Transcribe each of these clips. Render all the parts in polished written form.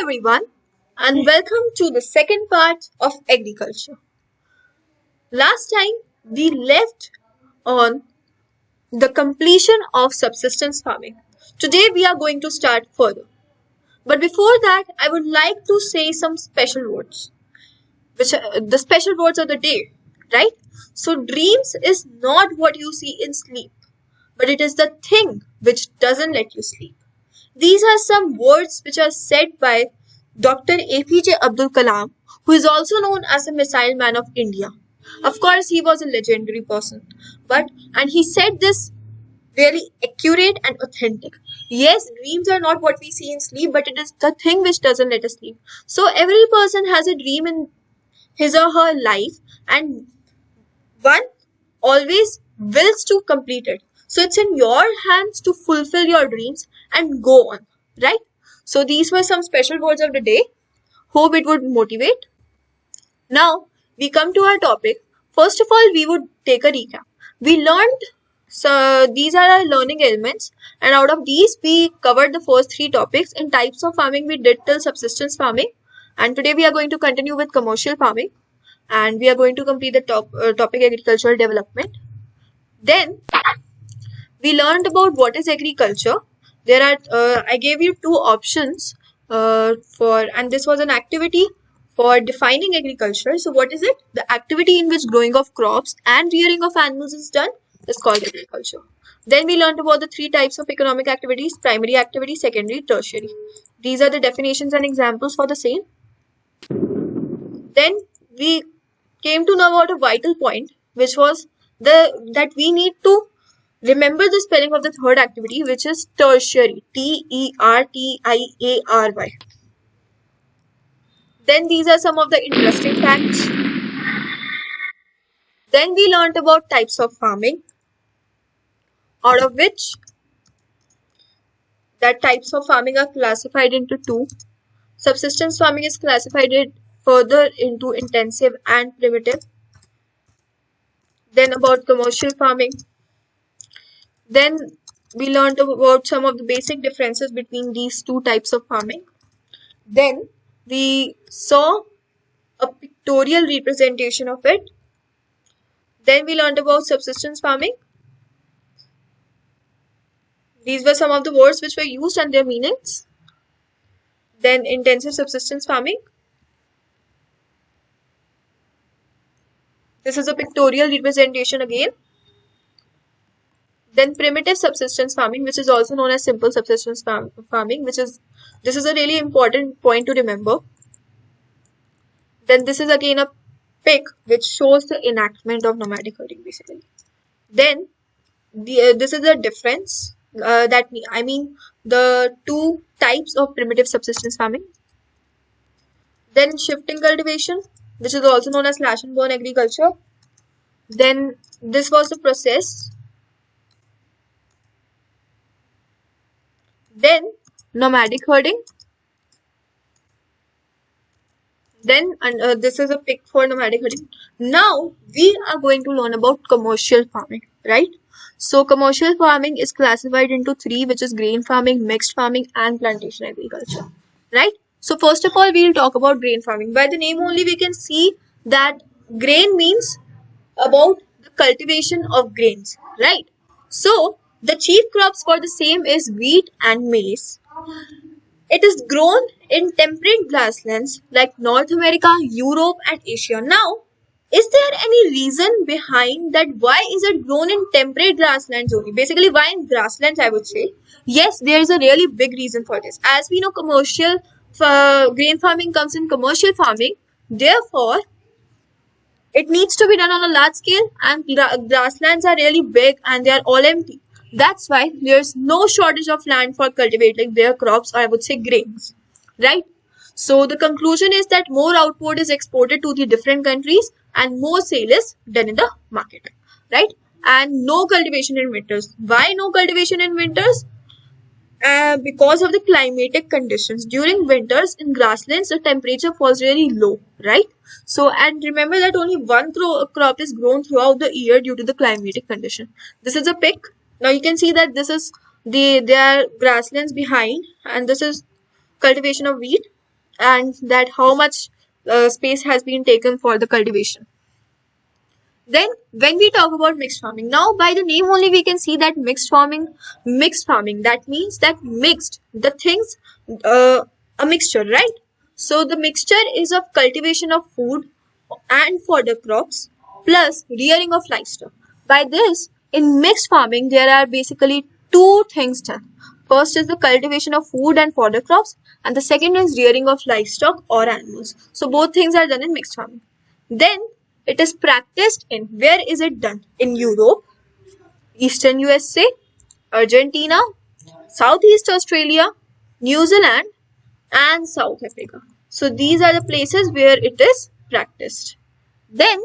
everyone, and welcome to the second part of agriculture. Last time we left on the completion of subsistence farming. Today we are going to start further. But before that, I would like to say some special words, which are the special words of the day, right? So, dreams is not what you see in sleep, but it is the thing which doesn't let you sleep. These are some words which are said by Dr. APJ Abdul Kalam, who is also known as the Missile Man of India. Of course, he was a legendary person, and he said this really accurate and authentic. Yes, dreams are not what we see in sleep, but it is the thing which doesn't let us sleep. So every person has a dream in his or her life, and one always wills to complete it. So it's in your hands to fulfill your dreams and go on, right? So these were some special words of the day. Hope it would motivate. Now we come to our topic. First of all, we would take a recap. We learned, so these are our learning elements, and out of these we covered the first three topics. In types of farming we did till subsistence farming, and today we are going to continue with commercial farming, and we are going to complete the topic agricultural development. Then we learned about what is agriculture. There are I gave you two options and this was an activity for defining agriculture. So what is it? The activity in which growing of crops and rearing of animals is done is called agriculture. Then we learned about the three types of economic activities: primary activity, secondary, tertiary. These are the definitions and examples for the same. Then we came to know about a vital point, which was that we need to remember the spelling of the third activity, which is tertiary. Tertiary. Then these are some of the interesting facts. Then we learned about types of farming, out of which that types of farming are classified into two. Subsistence farming is classified further into intensive and primitive. Then about commercial farming. Then we learned about some of the basic differences between these two types of farming. Then we saw a pictorial representation of it. Then we learned about subsistence farming. These were some of the words which were used and their meanings. Then intensive subsistence farming. This is a pictorial representation again. Then primitive subsistence farming, which is also known as simple subsistence farming, this is a really important point to remember. Then this is again a pic which shows the enactment of nomadic herding basically. Then this is a difference the two types of primitive subsistence farming. Then shifting cultivation, which is also known as slash and burn agriculture. Then this was the process. Then nomadic herding. Then this is a pic for nomadic herding. Now we are going to learn about commercial farming, right? So commercial farming is classified into three, which is grain farming, mixed farming, and plantation agriculture, right? So first of all, we'll talk about grain farming. By the name only, we can see that grain means about the cultivation of grains, right? So the chief crops for the same is wheat and maize. It is grown in temperate grasslands like North America, Europe, and Asia. Now, is there any reason behind that? Why is it grown in temperate grasslands only? Basically, why in grasslands, I would say. Yes, there is a really big reason for this. As we know, commercial grain farming comes in commercial farming. Therefore, it needs to be done on a large scale, and grasslands are really big and they are all empty. That's why there's no shortage of land for cultivating their crops, or I would say grains, right? So the conclusion is that more output is exported to the different countries and more sale is done in the market, right? And no cultivation in winters. Why no cultivation in winters? Because of the climatic conditions. During winters in grasslands, the temperature falls really low, right? So, and remember that only one crop is grown throughout the year due to the climatic condition. This is a pic. Now you can see that this is there are grasslands behind, and this is cultivation of wheat. and that how much space has been taken for the cultivation. Then when we talk about mixed farming, now by the name only we can see that mixed farming, that means that mixed the things, a mixture, right? So the mixture is of cultivation of food and fodder crops plus rearing of livestock. By this, in mixed farming, there are basically two things done. First is the cultivation of food and fodder crops, and the second is rearing of livestock or animals. So both things are done in mixed farming. Then it is practiced in, where is it done? In Europe, Eastern USA, Argentina, Southeast Australia, New Zealand, and South Africa. So these are the places where it is practiced. Then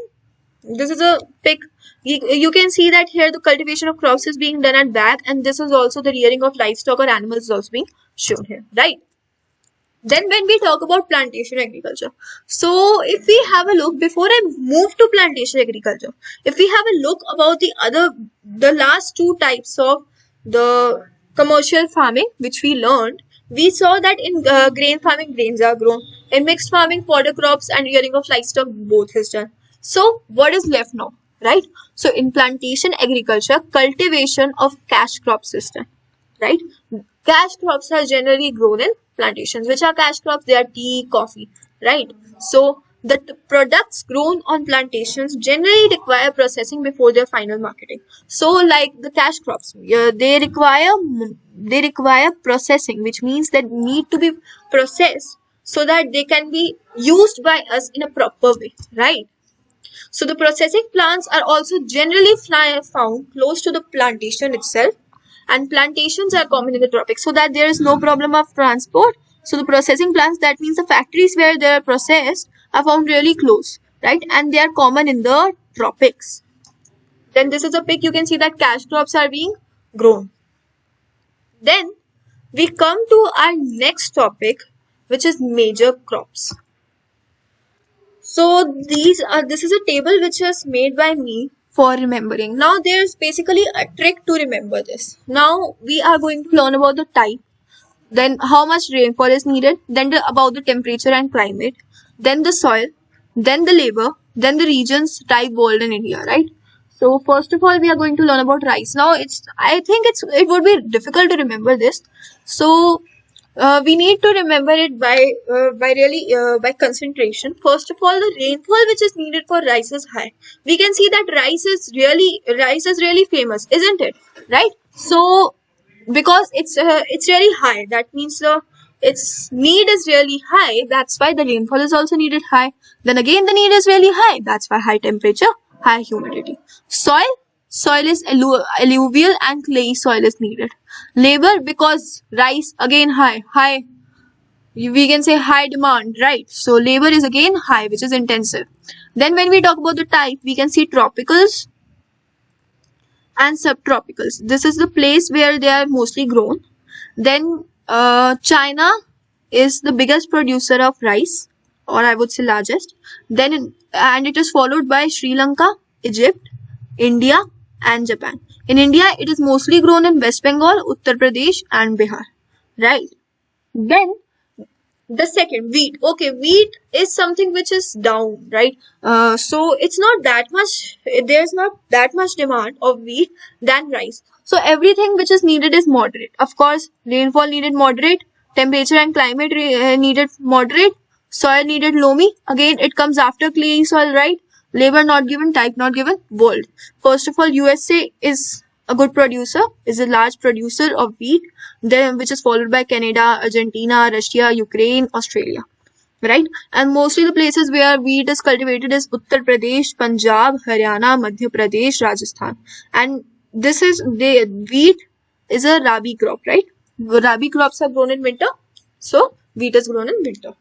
this is a pic. You can see that here the cultivation of crops is being done at back, and this is also the rearing of livestock or animals is also being shown here, right? Then when we talk about plantation agriculture, so if we have a look, before I move to plantation agriculture, if we have a look about the last two types of the commercial farming which we learned, we saw that in grain farming grains are grown, in mixed farming fodder crops and rearing of livestock both is done. So what is left now, right? So in plantation agriculture, cultivation of cash crop system, right? Cash crops are generally grown in plantations. Which are cash crops? They are tea, coffee, right? So the products grown on plantations generally require processing before their final marketing. So like the cash crops, they require processing, which means that need to be processed so that they can be used by us in a proper way, right? So the processing plants are also generally found close to the plantation itself, and plantations are common in the tropics, so that there is no problem of transport. So the processing plants, that means the factories where they are processed, are found really close, right? And they are common in the tropics. Then this is a pic. You can see that cash crops are being grown. Then we come to our next topic, which is major crops. So this is a table which is made by me for remembering. Now there's basically a trick to remember this. Now we are going to learn about the type, then how much rainfall is needed, then about the temperature and climate, then the soil, then the labor, then the regions, type, world and India, right? So first of all, we are going to learn about rice. Now I think it would be difficult to remember this. So we need to remember it by concentration. First of all, the rainfall which is needed for rice is high. We can see that rice is really famous, isn't it? Right? So because it's really high, that means its need is really high. That's why the rainfall is also needed high. Then again, the need is really high. That's why high temperature, high humidity. Soil is alluvial and clay soil is needed. Labor, because rice again high, we can say high demand, right? So labor is again high, which is intensive. Then when we talk about the type, we can see tropicals and subtropicals. This is the place where they are mostly grown. Then China is the biggest producer of rice, or I would say largest. And it is followed by Sri Lanka, Egypt, India and Japan. In India, it is mostly grown in West Bengal, Uttar Pradesh and Bihar, right? Then the second, wheat. Okay, wheat is something which is down, right? So it's not that much, there's not that much demand of wheat than rice. So everything which is needed is moderate. Of course, rainfall needed moderate, temperature and climate needed moderate, soil needed loamy. Again, it comes after clay soil, right? Labor not given, type not given, world. First of all, USA is a good producer, is a large producer of wheat, then which is followed by Canada, Argentina, Russia, Ukraine, Australia, right? And mostly the places where wheat is cultivated is Uttar Pradesh, Punjab, Haryana, Madhya Pradesh, Rajasthan. And wheat is a rabi crop, right? Rabi crops are grown in winter, so wheat is grown in winter.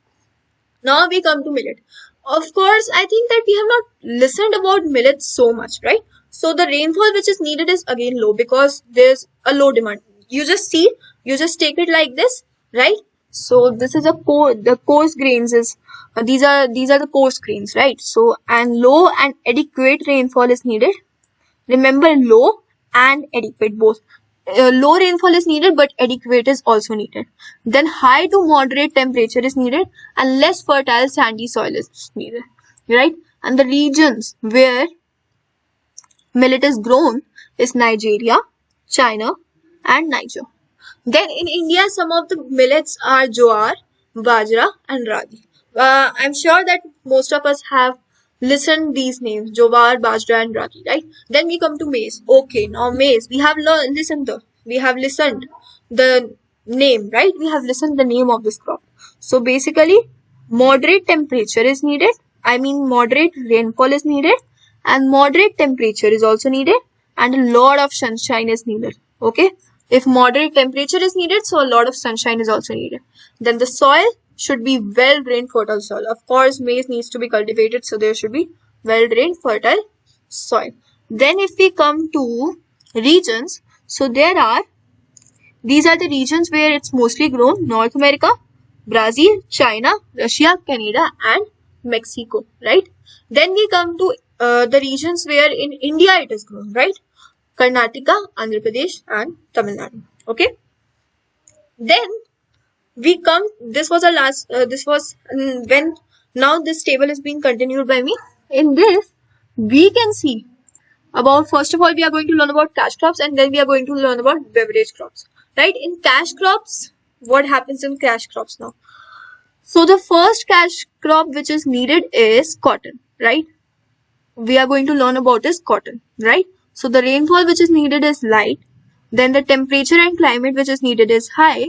Now we come to millet. Of course, I think that we have not listened about millet so much, right? So the rainfall which is needed is again low because there's a low demand. You just take it like this, right? So this is the coarse grains is, these are the coarse grains, right? So, and low and adequate rainfall is needed. Remember, low and adequate both. low rainfall is needed, but adequate is also needed. Then high to moderate temperature is needed, and less fertile sandy soil is needed, right? And the regions where millet is grown is Nigeria, China, and Niger. Then in India, some of the millets are jowar, bajra, and ragi. I'm sure that most of us have listened these names, jowar, bajra, and ragi, right? Then we come to maize. Okay, now maize. We have listened the name, right? We have listened the name of this crop. So basically, moderate temperature is needed. I mean, moderate rainfall is needed, and moderate temperature is also needed, and a lot of sunshine is needed. Okay, if moderate temperature is needed, so a lot of sunshine is also needed. Then the soil should be well drained, fertile soil. Of course, maize needs to be cultivated, so there should be well drained, fertile soil. Then if we come to regions, so these are the regions where it's mostly grown: North America, Brazil, China, Russia, Canada, and Mexico, right? Then we come to the regions where in India it is grown, right? Karnataka, Andhra Pradesh, and Tamil Nadu. Okay. Then we come. This was our last. This was when. Now this table is being continued by me. In this, we can see about, first of all, we are going to learn about cash crops, and then we are going to learn about beverage crops. Right? In cash crops, what happens in cash crops now? So the first cash crop which is needed is cotton. Right? We are going to learn about is cotton. Right? So the rainfall which is needed is light. Then the temperature and climate which is needed is high.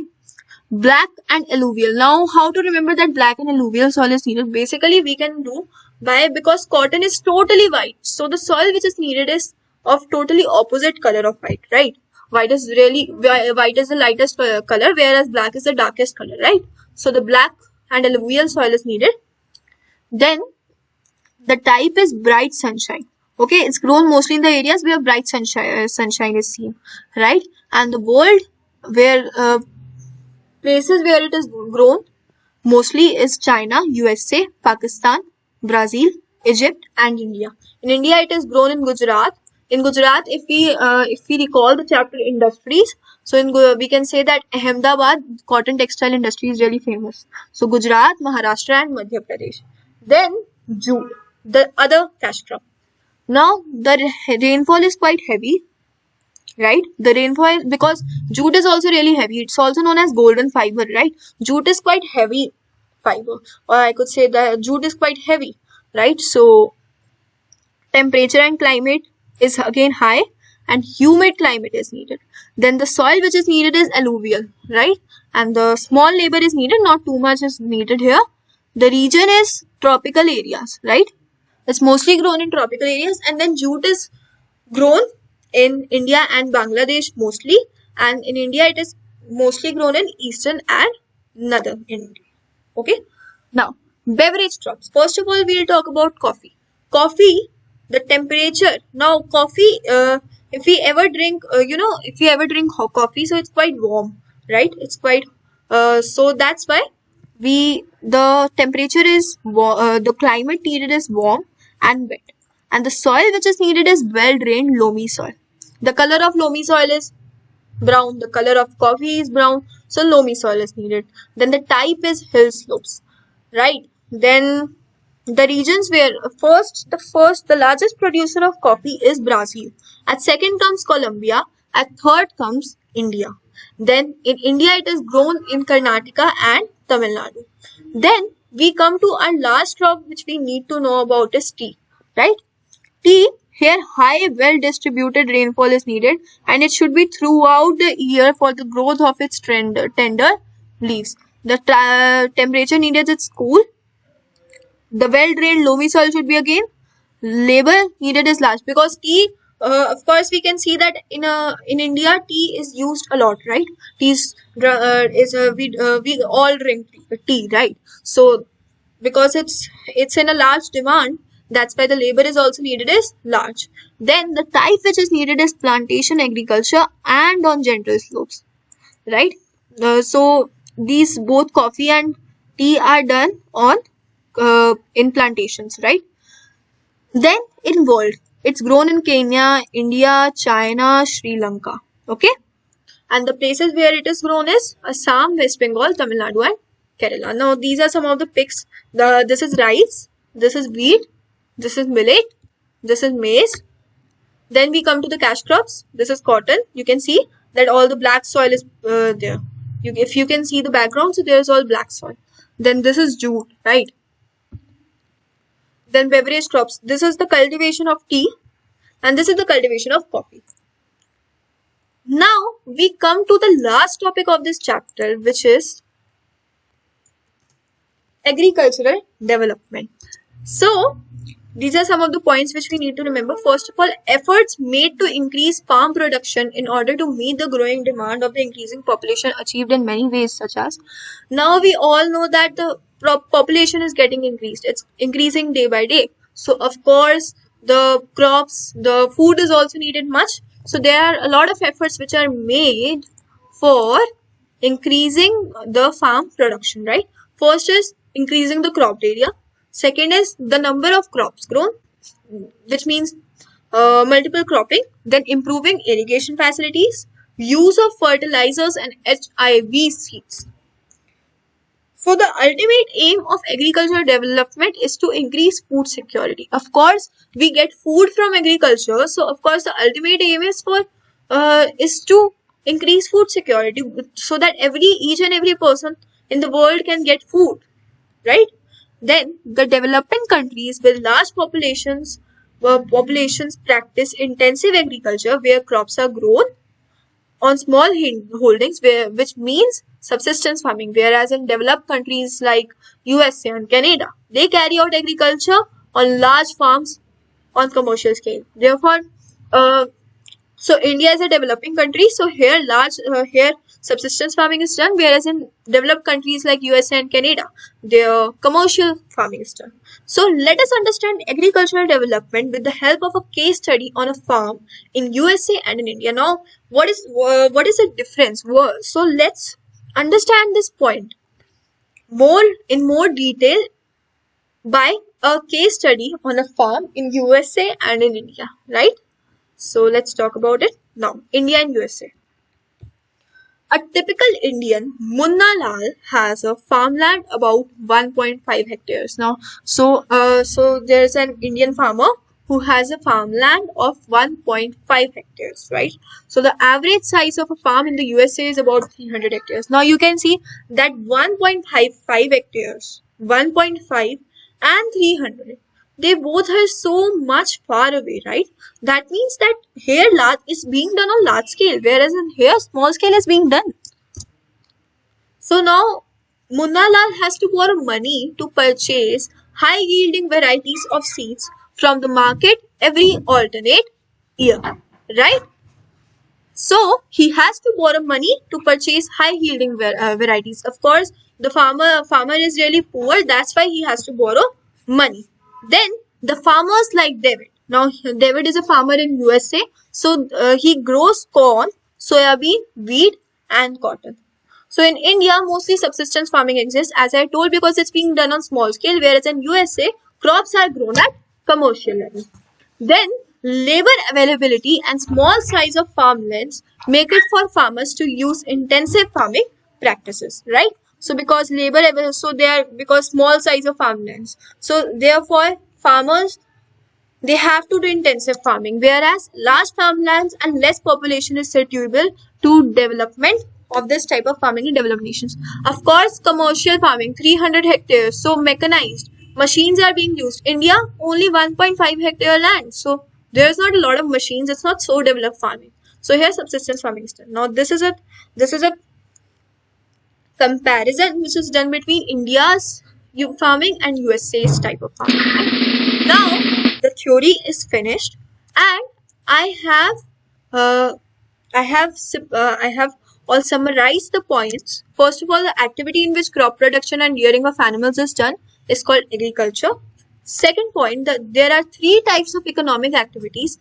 Black and alluvial. Now, how to remember that black and alluvial soil is needed? Basically, we can do because cotton is totally white. So the soil which is needed is of totally opposite color of white, right? White is the lightest color, whereas black is the darkest color, right? So the black and alluvial soil is needed. Then the type is bright sunshine. Okay, it's grown mostly in the areas where bright sunshine is seen, right? And the bold, where places where it is grown mostly is China, USA, Pakistan, Brazil, Egypt, and India. In India, it is grown in Gujarat. In Gujarat, if we recall the chapter industries, so we can say that Ahmedabad cotton textile industry is really famous. So Gujarat, Maharashtra, and Madhya Pradesh. Then jute, the other cash crop. Now the rainfall is quite heavy, right? The rainfall, because jute is also really heavy. It's also known as golden fiber, right? Jute is quite heavy fiber, or I could say that jute is quite heavy, right? So temperature and climate is again high, and humid climate is needed. Then the soil which is needed is alluvial, right? And the small labor is needed, not too much is needed here. The region is tropical areas, right? It's mostly grown in tropical areas, and then jute is grown in India and Bangladesh mostly, and in India it is mostly grown in eastern and northern India. Okay. Now, beverage crops. First of all, we'll talk about coffee. Coffee, the temperature. Now, coffee, if we ever drink, hot coffee, so it's quite warm, right? It's quite, so that's why the temperature is, the climate needed is warm and wet. And the soil which is needed is well-drained loamy soil. The color of loamy soil is brown. The color of coffee is brown. So loamy soil is needed. Then the type is hill slopes, right? Then the regions where the largest producer of coffee is Brazil. At second comes Colombia. At third comes India. Then in India it is grown in Karnataka and Tamil Nadu. Then we come to our last crop which we need to know about is tea, right? Tea, here high well-distributed rainfall is needed, and it should be throughout the year for the growth of its tender leaves. The temperature needed is cool. The well-drained loamy soil should be again. Labor needed is large, because tea, of course, we can see that in India tea is used a lot, right? Tea we all drink tea, right? So because it's in a large demand, that's why the labor is also needed is large. Then the type which is needed is plantation agriculture and on gentle slopes, right? So these both coffee and tea are done on in plantations, right? Then in world, it's grown in Kenya, India, China, Sri Lanka. Okay. And the places where it is grown is Assam, West Bengal, Tamil Nadu, and Kerala. Now these are some of the picks. This is rice, this is wheat, this is millet, this is maize. Then we come to the cash crops. This is cotton. You can see that all the black soil is there. If you can see the background, so there is all black soil. Then this is jute, right? Then beverage crops. This is the cultivation of tea, and this is the cultivation of coffee. Now we come to the last topic of this chapter, which is agricultural development. So these are some of the points which we need to remember. First of all, efforts made to increase farm production in order to meet the growing demand of the increasing population achieved in many ways, such as, now we all know that the population is getting increased. It's increasing day by day. So of course, the crops, the food is also needed much. So there are a lot of efforts which are made for increasing the farm production, right? First is increasing the crop area. Second is the number of crops grown, which means multiple cropping. Then improving irrigation facilities, use of fertilizers and HIV seeds. So the ultimate aim of agricultural development is to increase food security. Of course, we get food from agriculture. So of course, the ultimate aim is to increase food security so that each and every person in the world can get food, right? Then the developing countries with large populations practice intensive agriculture where crops are grown on small holdings, which means subsistence farming. Whereas in developed countries like USA and Canada, they carry out agriculture on large farms on commercial scale. Therefore, so India is a developing country. So here subsistence farming is done, whereas in developed countries like USA and Canada, their commercial farming is done. So let us understand agricultural development with the help of a case study on a farm in USA and in India. Now, what is the difference? So let's understand this point in more detail by a case study on a farm in USA and in India, right? So let's talk about it now. India and USA. A typical Indian, Munna Lal, has a farmland about 1.5 hectares. Now, so there's an Indian farmer who has a farmland of 1.5 hectares, right? So the average size of a farm in the USA is about 300 hectares. Now you can see that 1.55 hectares, 1.5 and 300, they both are so much far away, right? That means that here large is being done on large scale, whereas in here small scale is being done. So now Munna Lal has to borrow money to purchase high yielding varieties of seeds from the market every alternate year, right? So he has to borrow money to purchase high yielding varieties. Of course, the farmer is really poor. That's why he has to borrow money. Then the farmers like David. Now David is a farmer in USA. So he grows corn, soybean, wheat and cotton. So in India, mostly subsistence farming exists, as I told, because it's being done on small scale, whereas in USA, crops are grown at commercial level. Then labor availability and small size of farmlands make it for farmers to use intensive farming practices, right? So because because small size of farmlands, so therefore farmers, they have to do intensive farming, whereas large farmlands and less population is suitable to development of this type of farming in developed nations. Of course, commercial farming, 300 hectares, so mechanized machines are being used. India, only 1.5 hectare land, so there's not a lot of machines. It's not so developed farming. So here subsistence farming is done. Now this is a comparison which is done between India's farming and USA's type of farming. Now the theory is finished, and I have all summarized the points. First of all, the activity in which crop production and rearing of animals is done is called agriculture. Second point, that there are three types of economic activities: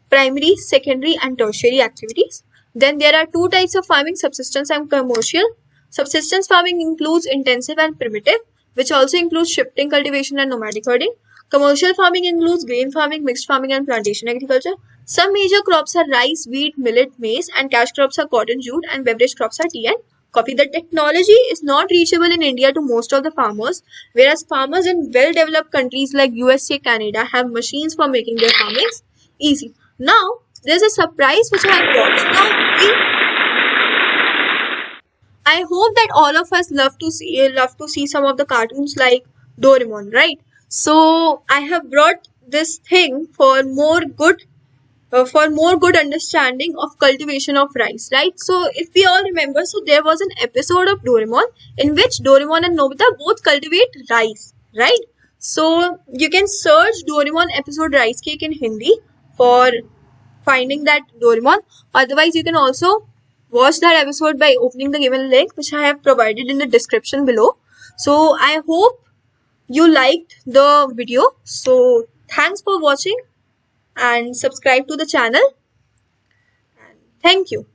primary, secondary and tertiary activities. Then there are two types of farming: subsistence and commercial. Subsistence farming includes intensive and primitive, which also includes shifting, cultivation and nomadic herding. Commercial farming includes grain farming, mixed farming, and plantation agriculture. Some major crops are rice, wheat, millet, maize, and cash crops are cotton, jute, and beverage crops are tea and coffee. The technology is not reachable in India to most of the farmers, whereas farmers in well-developed countries like USA, Canada have machines for making their farmings easy. Now, there's a surprise which I have brought. I hope that all of us love to see some of the cartoons like Doraemon, right? So I have brought this thing for more good understanding of cultivation of rice, right? So if we all remember, so there was an episode of Doraemon in which Doraemon and Nobita both cultivate rice, right? So you can search Doraemon episode rice cake in Hindi for finding that Doraemon. Otherwise, you can also watch that episode by opening the given link which I have provided in the description below. So I hope you liked the video. So thanks for watching and subscribe to the channel. Thank you.